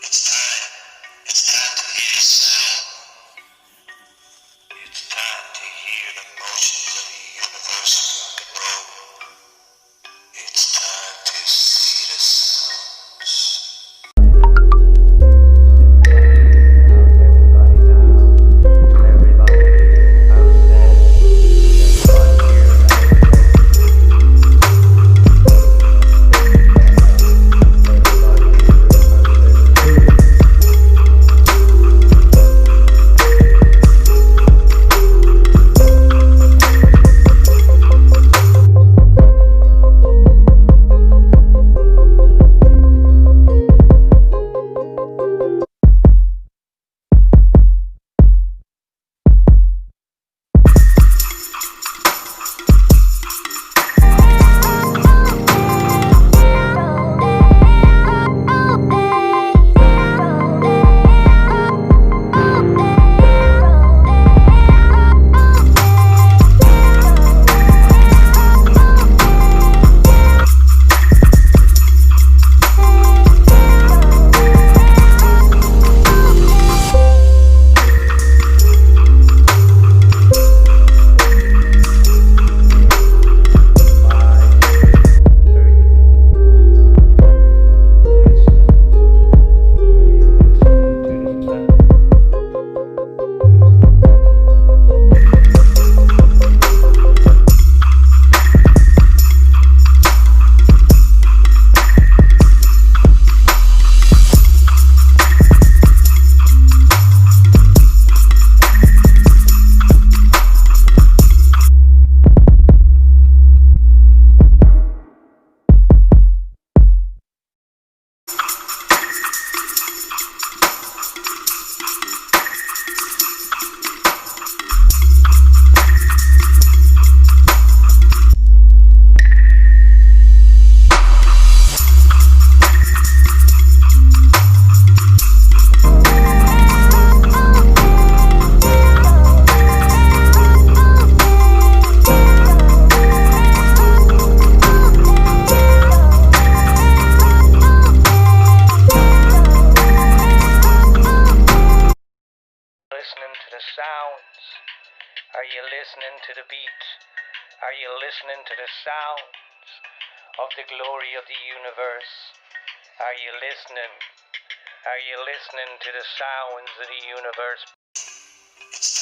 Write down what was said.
It's time. It's time to hear sound. It's time to hear the motions of the universe rock and roll. It's time to see the sounds. Listening to the sounds? Are you listening to the beat? Are you listening to the sounds of the glory of the universe? Are you listening? Are you listening to the sounds of the universe? It's